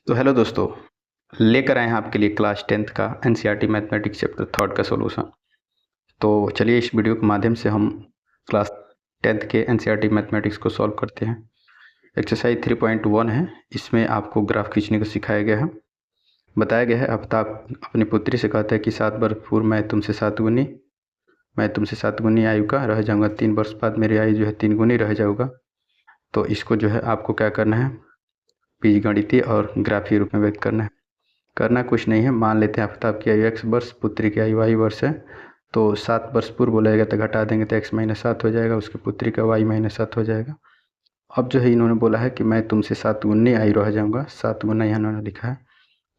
तो हेलो दोस्तों, लेकर आए हैं आपके लिए क्लास 10th का एनसीईआरटी मैथमेटिक्स चैप्टर 3 का सॉल्यूशन। तो चलिए इस वीडियो के माध्यम से हम क्लास 10th के एनसीईआरटी मैथमेटिक्स को सॉल्व करते हैं। एक्सरसाइज 3.1 है, इसमें आपको ग्राफ खींचने को सिखाया गया है। बताया गया है आफ्ताब अपनी पुत्री से कहता है कि 7 वर्ष पूर्व मैं तुमसे 7 गुनी आयु का रह जाऊँगा, 3 वर्ष बाद मेरी आयु जो है 3 गुनी रह जाऊँगा। तो इसको जो है आपको क्या करना है, बीजगणितीय और ग्राफीय रूप में व्यक्त करना कुछ नहीं है। मान लेते हैं आफ्ताब की आयु x वर्ष, पुत्री की आयु y वर्ष है। तो 7 वर्ष पूर्व बोलेगा तो घटा देंगे तो x - 7 हो जाएगा, उसकी पुत्री का y - 7 हो जाएगा। अब जो है इन्होंने बोला है कि मैं तुमसे 7 गुनी आयु रह जाऊँगा, 7 गुना यहाँ इन्होंने लिखा है।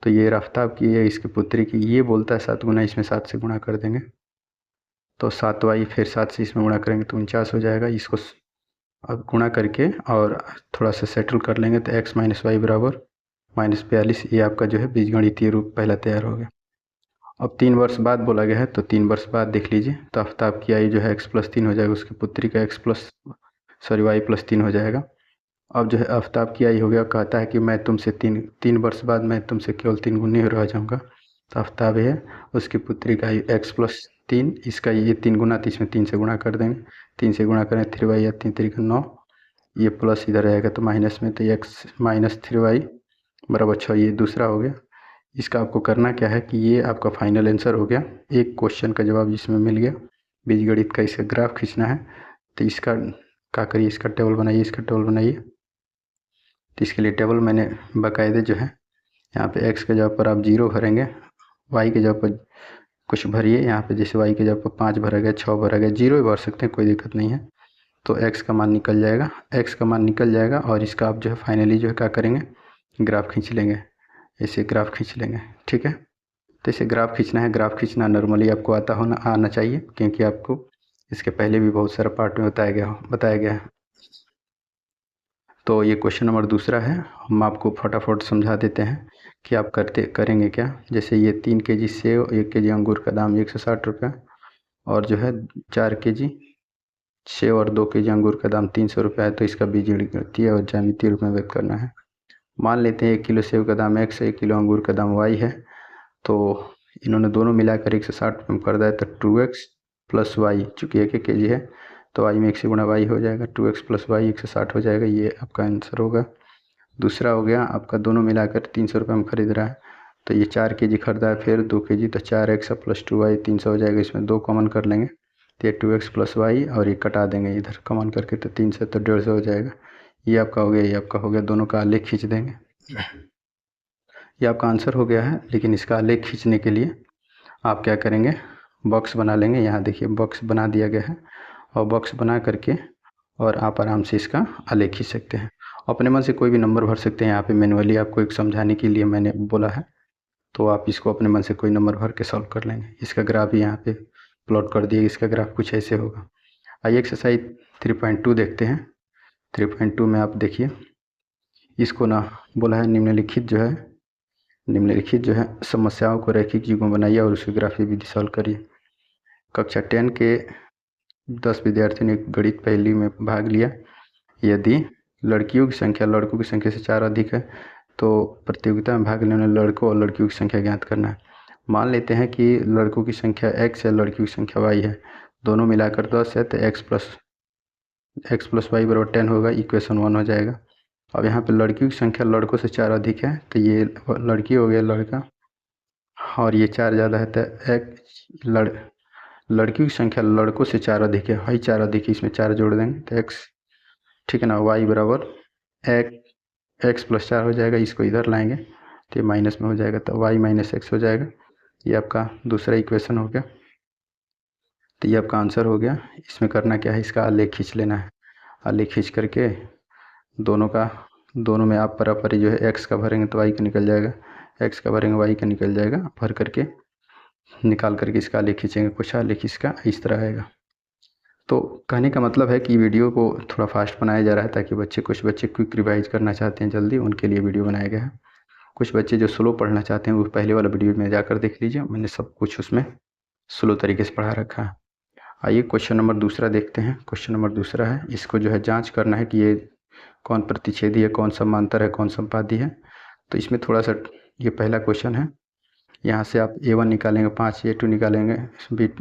तो ये आफ्ताब की है, इसकी पुत्री की, ये बोलता है 7 गुना, इसमें 7 से गुणा कर देंगे तो 7y, फिर 7 से इसमें गुणा करेंगे तो 49 हो जाएगा। इसको अब गुणा करके और थोड़ा सा सेटल कर लेंगे तो x - y बराबर -42। ये आपका जो है बीजगणितीय रूप पहला तैयार हो गया। अब 3 वर्ष बाद बोला गया है, तो 3 वर्ष बाद देख लीजिए तो आफ्ताब की आयु जो है x+3 हो जाएगा, उसकी पुत्री का y+3 हो जाएगा। अब जो है आफ्ताब की आयु हो गया, कहता है कि मैं तुमसे 3 वर्ष बाद मैं तुमसे केवल 3 गुनी रह जाऊँगा। तो आफ्ताब है, उसकी पुत्री का आयु x+3, इसका ये 3 गुना, तो इसमें 3 से गुणा कर देंगे, 3 से गुणा करें 3y या 3 3 9, ये प्लस इधर रहेगा तो माइनस में, तो x - 3y बराबर 6। ये दूसरा हो गया। इसका आपको करना क्या है कि ये आपका फाइनल आंसर हो गया, एक क्वेश्चन का जवाब जिसमें मिल गया। बीजगणित का इसका ग्राफ खींचना है, तो इसका क्या करिए, इसका टेबल बनाइए, इसका टेबल बनाइए। तो इसके लिए टेबल मैंने बाकायदे जो है यहाँ पे x के जगह पर आप 0 भरेंगे, y के जगह पर कुछ भरिए। यहाँ पे जैसे y के जगह पर 5 भरा गया, 6 भरा गया, 0 ही भर सकते हैं, कोई दिक्कत नहीं है। तो x का मान निकल जाएगा, और इसका आप जो है फाइनली जो है क्या करेंगे, ग्राफ खींच लेंगे, ऐसे ग्राफ खींच लेंगे। ठीक है, तो इसे ग्राफ खींचना है। ग्राफ खींचना नॉर्मली आपको आना चाहिए, क्योंकि आपको इसके पहले भी बहुत सारा पार्ट में बताया गया है। तो ये क्वेश्चन नंबर दूसरा है, हम आपको फटाफट समझा देते हैं कि आप करेंगे क्या। जैसे ये 3 kg सेव, 1 kg अंगूर का दाम 160 रुपये, और जो है 4 kg सेव और 2 kg अंगूर का दाम 300 रुपये है। तो इसका बीजगणितीय और ज्यामितीय रूप में व्यक्त करना है। मान लेते हैं 1 किलो सेव का दाम x है, 1 किलो अंगूर का दाम y है। तो इन्होंने दोनों मिलाकर 160 रुपये में कर दिया, तो 2x + y, चूँकि 1 kg है तो y में 1 से गुणा y हो जाएगा, 2x + y 160 हो जाएगा। ये आपका आंसर होगा। दूसरा हो गया आपका, दोनों मिलाकर 300 रुपये में खरीद रहा है, तो ये 4 kg खरीदा है, फिर 2 kg, तो 4x + 2y 300 हो जाएगा। इसमें 2 कॉमन कर लेंगे तो ये 2x + y, और ये कटा देंगे इधर कॉमन करके, तो 3 से तो 150 हो जाएगा। ये आपका हो गया, ये आपका हो गया, दोनों का आलेख खींच देंगे। ये आपका आंसर हो गया है। लेकिन इसका आलेख खींचने के लिए आप क्या करेंगे, बॉक्स बना लेंगे। यहाँ देखिए बॉक्स बना दिया गया है, और बॉक्स बना करके और आप आराम से इसका आलेख खींच सकते हैं। अपने मन से कोई भी नंबर भर सकते हैं। यहाँ पे मैनुअली आपको एक समझाने के लिए मैंने बोला है, तो आप इसको अपने मन से कोई नंबर भर के सॉल्व कर लेंगे। इसका ग्राफ भी यहाँ पे प्लॉट कर दिए, इसका ग्राफ कुछ ऐसे होगा। आइए एक्सरसाइज 3.2 देखते हैं। 3.2 में आप देखिए, इसको ना बोला है निम्नलिखित जो है समस्याओं को रैखिक युग्म बनाइए और उसकी ग्राफीय विधि सॉल्व करिए। कक्षा 10 के 10 विद्यार्थियों ने गणित पहेली में भाग लिया। यदि लड़कियों की संख्या लड़कों की संख्या से 4 अधिक है, तो प्रतियोगिता में भाग लेने वाले लड़कों और लड़कियों की संख्या ज्ञात करना है। मान लेते हैं कि लड़कों की संख्या x है, लड़कियों की संख्या y है, दोनों मिलाकर 10 है, तो x + y बराबर 10 होगा, इक्वेशन 1 हो जाएगा। अब यहाँ पे लड़कियों की संख्या लड़कों से 4 अधिक है, तो ये लड़की हो गया लड़का, और ये 4 ज़्यादा है, तो लड़कियों की संख्या लड़कों से 4 अधिक है, y 4 अधिक है, इसमें 4 जोड़ देंगे तो x, ठीक है ना, y बराबर x + 4 हो जाएगा। इसको इधर लाएंगे तो ये माइनस में हो जाएगा, तो y - x हो जाएगा। ये आपका दूसरा इक्वेशन हो गया। तो ये आपका आंसर हो गया। इसमें करना क्या है, इसका आलेख खींच लेना है। आलेख खींच करके दोनों में आप परापरी जो है x का भरेंगे तो y का निकल जाएगा, x का भरेंगे y का निकल जाएगा। भर करके निकाल करके इसका आलेख खींचेंगे, कुछ आलेख इसका इस तरह आएगा। तो कहने का मतलब है कि वीडियो को थोड़ा फास्ट बनाया जा रहा है, ताकि कुछ बच्चे क्विक रिवाइज करना चाहते हैं जल्दी, उनके लिए वीडियो बनाया गया है। कुछ बच्चे जो स्लो पढ़ना चाहते हैं वो पहले वाला वीडियो में जाकर देख लीजिए, मैंने सब कुछ उसमें स्लो तरीके से पढ़ा रखा है। आइए क्वेश्चन नंबर दूसरा देखते हैं। क्वेश्चन नंबर दूसरा है, इसको जो है जांच करना है कि ये कौन प्रतिच्छेदी है, कौन समांतर है, कौन संपादी है। तो इसमें थोड़ा सा, ये पहला क्वेश्चन है, यहाँ से आप A1 निकालेंगे 5, A2 निकालेंगे,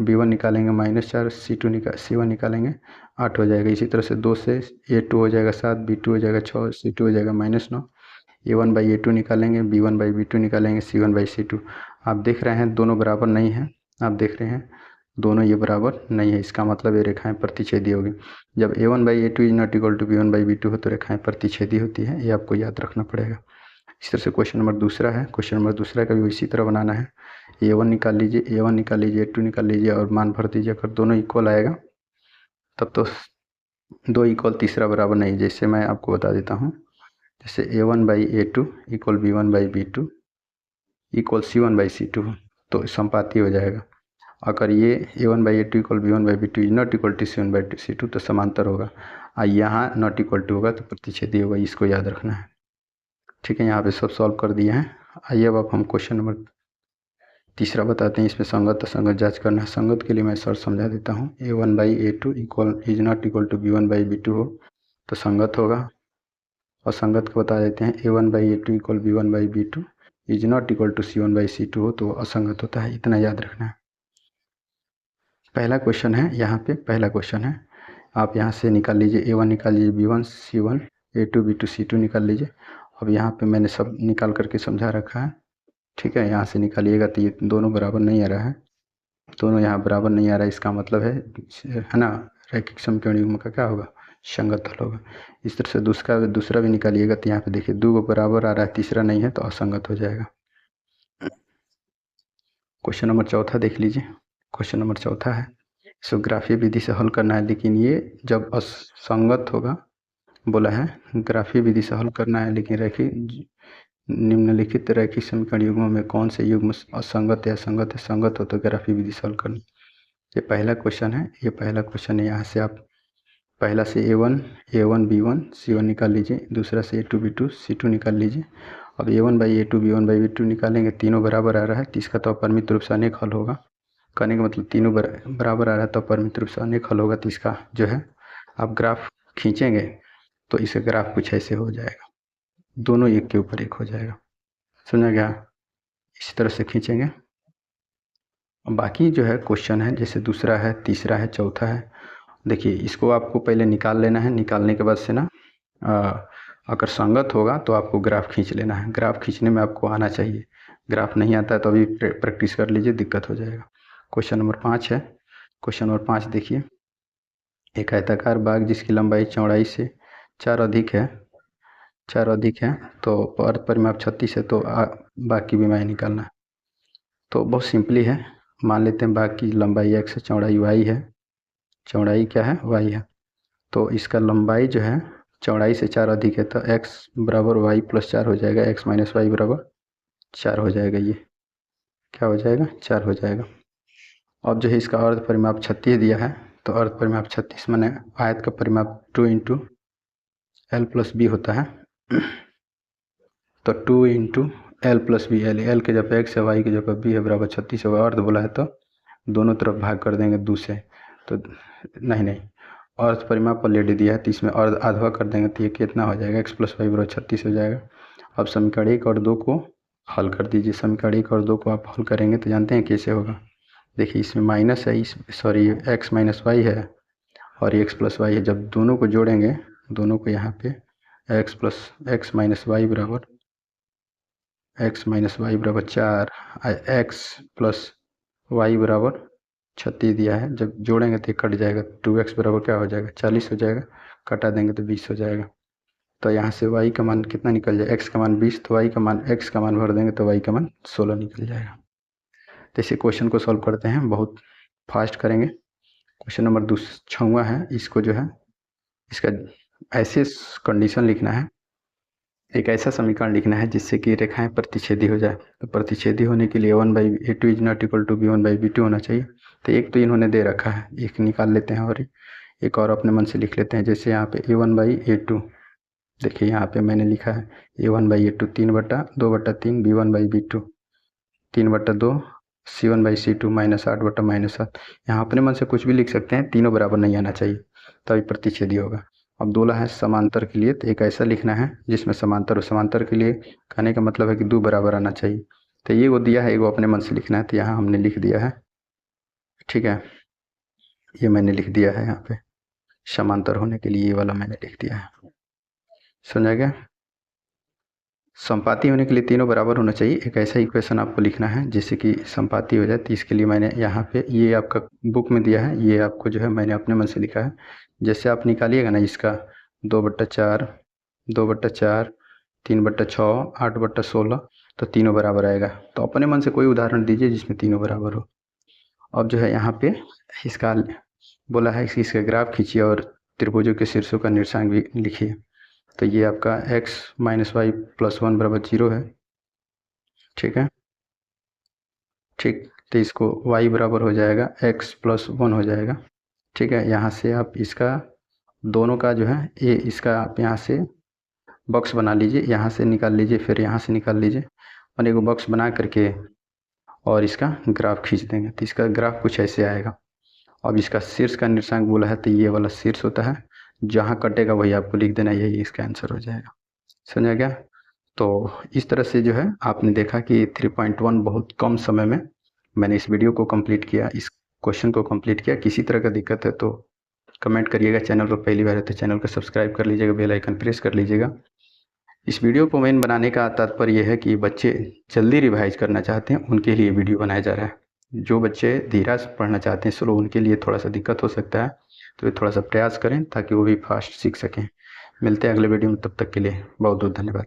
B1 निकालेंगे -4, C1 निकालेंगे 8 हो जाएगा। इसी तरह से 2 से A2 हो जाएगा 7, B2 हो जाएगा 6, C2 हो जाएगा -9। A1/A2 निकालेंगे, B1/B2 निकालेंगे, C1/C2। आप देख रहे हैं दोनों बराबर नहीं हैं, आप देख रहे हैं दोनों ये बराबर नहीं है, इसका मतलब ये रेखाएं प्रतिच्छेदी होगी। जब A1/A2 is not equal to B1/B2 हो तो रेखाएं प्रतिच्छेदी होती है, ये आपको याद रखना पड़ेगा। इस तरह से क्वेश्चन नंबर दूसरा है, क्वेश्चन नंबर दूसरा का भी इसी तरह बनाना है। A1 निकाल लीजिए, A2 निकाल लीजिए और मान भर दीजिए। अगर दोनों इक्वल आएगा तब तो 2 इक्वल तीसरा बराबर नहीं, जैसे मैं आपको बता देता हूँ। जैसे A1/A2 equal B1/B2 equal C1/C2 तो संपाती हो जाएगा। अगर ये A1/A2 equal B1/B2 is not equal to C1/C2 तो समांतर होगा, और यहाँ नॉट इक्वल टू होगा तो प्रतिच्छेदी होगा, इसको याद रखना है। ठीक है, यहाँ पे सब सॉल्व कर दिए हैं। आइए अब हम क्वेश्चन नंबर तीसरा बताते हैं। इसमें संगत असंगत जांच करना है। संगत के लिए मैं शर्त समझा देता हूँ। A1/A2 equal is not equal to B1/B2 हो तो संगत होगा, और संगत को बता देते हैं A1/A2 equal B1/B2 is not equal to C1/C2 हो तो असंगत होता है। इतना याद रखना है। पहला क्वेश्चन है, यहाँ पे पहला क्वेश्चन है, आप यहाँ से निकाल लीजिए A1 निकाल लीजिए, B1 C1, A2 B2 C2 निकाल लीजिए। अब यहाँ पे मैंने सब निकाल करके समझा रखा है। ठीक है, यहाँ से निकालिएगा तो ये दोनों बराबर नहीं आ रहा है, दोनों यहाँ बराबर नहीं आ रहा है, इसका मतलब है ना, रैखिक समीकरण युग्म का क्या होगा, संगत हल होगा। इस तरह से दूसरा भी निकालिएगा तो यहाँ पे देखिए 2 बराबर आ रहा है, तीसरा नहीं है तो असंगत हो जाएगा। क्वेश्चन नंबर चौथा देख लीजिए। क्वेश्चन नंबर चौथा है, इसको ग्राफीय विधि से हल करना है, लेकिन ये जब असंगत होगा, बोला है ग्राफीय विधि से हल करना है, लेकिन निम्नलिखित रैखिक समीकरण युग्मों में कौन से युग्म असंगत या संगत है, संगत हो तो ग्राफीय विधि से हल करना। ये पहला क्वेश्चन है, ये पहला क्वेश्चन है। यहाँ से आप पहला से A1 B1 C1 निकाल लीजिए, दूसरा से A2 B2 C2 निकाल लीजिए। अब A1/A2 B1/B2 निकालेंगे, तीनों बराबर आ रहा है तो इसका तो अपरिमित रूप से अनेक हल होगा। करने का मतलब तीनों बराबर आ रहा है तो अपरिमित रूप से अनेक हल होगा, तो इसका जो है आप ग्राफ खींचेंगे तो इसका ग्राफ कुछ ऐसे हो जाएगा, दोनों एक के ऊपर एक हो जाएगा। समझा गया? इसी तरह से खींचेंगे। बाकी जो है क्वेश्चन है, जैसे दूसरा है, तीसरा है, चौथा है, देखिए इसको आपको पहले निकाल लेना है। निकालने के बाद से ना अगर संगत होगा तो आपको ग्राफ खींच लेना है। ग्राफ खींचने में आपको आना चाहिए, ग्राफ नहीं आता है तो अभी प्रैक्टिस कर लीजिए, दिक्कत हो जाएगा। क्वेश्चन नंबर 5 है। क्वेश्चन नंबर 5 देखिए, एक आयताकार बाग जिसकी लंबाई चौड़ाई से 4 अधिक है तो अर्ध परिमाप 36 है तो बाग की विमाएँ निकालना है। तो बहुत सिंपली है, मान लेते हैं बाग की लंबाई x है, चौड़ाई y है, चौड़ाई क्या है, y है, तो इसका लंबाई जो है चौड़ाई से 4 अधिक है तो x बराबर y प्लस 4 हो जाएगा, x माइनस वाई बराबर 4 हो जाएगा। ये क्या हो जाएगा, 4 हो जाएगा। अब जो है इसका अर्ध परिमाप 36 दिया है तो अर्ध परिमाप 36 माने आयत का परिमाप 2 इंटू एल प्लस बी होता है, तो 2 into L plus B, L के जगह x है, y की जगह b है, बराबर 36 होगा। अर्ध बोला है तो दोनों तरफ भाग कर देंगे 2 से, तो नहीं अर्ध परिमाप ऑलरेडी दिया है तो इसमें अर्ध आधा कर देंगे तो ये कितना हो जाएगा, x प्लस वाई बराबर 36 हो जाएगा। अब समीकरण 1 और 2 को हल कर दीजिए। समीकरण 1 और 2 को आप हल करेंगे तो जानते हैं कैसे होगा। देखिए इसमें माइनस है, x माइनस वाई है और एक्स प्लस वाई है। जब दोनों को जोड़ेंगे, दोनों को यहाँ पे x माइनस वाई बराबर 4, x प्लस वाई बराबर 36 दिया है। जब जोड़ेंगे तो कट जाएगा, 2x बराबर क्या हो जाएगा, 40 हो जाएगा, कटा देंगे तो 20 हो जाएगा। तो यहाँ से y का मान कितना निकल जाएगा, x का मान 20, तो x का मान भर देंगे तो y का मान 16 निकल जाएगा। तो इसी क्वेश्चन को सॉल्व करते हैं, बहुत फास्ट करेंगे। क्वेश्चन नंबर 6वां है। इसको जो है इसका ऐसे कंडीशन लिखना है, एक ऐसा समीकरण लिखना है जिससे कि रेखाएं प्रतिच्छेदी हो जाए। तो प्रतिच्छेदी होने के लिए A1/A2 is not equal to B1/B2 होना चाहिए। तो एक तो इन्होंने दे रखा है, एक निकाल लेते हैं और एक और अपने मन से लिख लेते हैं। जैसे यहाँ पे A1/A2, देखिए यहाँ पे मैंने लिखा है A1/A2 3/2/3, B1/B2 3/2, C1/C2 -8/-7। यहाँ अपने मन से कुछ भी लिख सकते हैं, तीनों बराबर नहीं आना चाहिए तभी प्रतिच्छेदी होगा। अब बोला है समांतर के लिए, तो एक ऐसा लिखना है जिसमें समांतर हो। समांतर के लिए कहने का मतलब है कि दो बराबर आना चाहिए। तो ये वो दिया है, ये वो अपने मन से लिखना है, तो यहाँ हमने लिख दिया है। ठीक है, ये मैंने लिख दिया है यहाँ पे, समांतर होने के लिए ये वाला मैंने लिख दिया है। समझा गया? संपाती होने के लिए तीनों बराबर होना चाहिए। एक ऐसा इक्वेशन आपको लिखना है जिससे कि संपाती हो जाए। तो इसके लिए मैंने यहाँ पे, ये आपका बुक में दिया है, ये आपको जो है मैंने अपने मन से लिखा है। जैसे आप निकालिएगा ना इसका 2/4, 2/4, 3/6, 8/16, तो तीनों बराबर आएगा। तो अपने मन से कोई उदाहरण दीजिए जिसमें तीनों बराबर हो। अब जो है यहाँ पे इसका बोला है कि इसका ग्राफ खींचिए और त्रिभुजों के शीर्षों का निर्देशांक भी लिखिए। तो ये आपका x - y + 1 = 0 है। ठीक है, ठीक। तो इसको y बराबर हो जाएगा x + 1 हो जाएगा। ठीक है, यहाँ से आप इसका दोनों का जो है ये इसका आप यहाँ से बॉक्स बना लीजिए, यहाँ से निकाल लीजिए, फिर यहाँ से निकाल लीजिए, और एक बॉक्स बना करके और इसका ग्राफ खींच देंगे। तो इसका ग्राफ कुछ ऐसे आएगा। अब इसका शीर्ष का निर्देशांक बोला है, तो ये वाला शीर्ष होता है, जहाँ कटेगा वही आपको लिख देना, यही इसका आंसर हो जाएगा। समझा गया? तो इस तरह से जो है आपने देखा कि 3.1 बहुत कम समय में मैंने इस वीडियो को कंप्लीट किया, इस क्वेश्चन को कंप्लीट किया। किसी तरह का दिक्कत है तो कमेंट करिएगा। चैनल पर पहली बार है तो चैनल को सब्सक्राइब कर लीजिएगा, बेल आइकन प्रेस कर लीजिएगा। इस वीडियो को मेन बनाने का तात्पर्य यह है कि बच्चे जल्दी रिवाइज करना चाहते हैं, उनके लिए वीडियो बनाया जा रहा है। जो बच्चे धीरे से पढ़ना चाहते हैं स्लो, उनके लिए थोड़ा सा दिक्कत हो सकता है, तो थोड़ा सा प्रयास करें ताकि वो भी फास्ट सीख सकें। मिलते हैं अगले वीडियो में, तब तक के लिए बहुत बहुत धन्यवाद।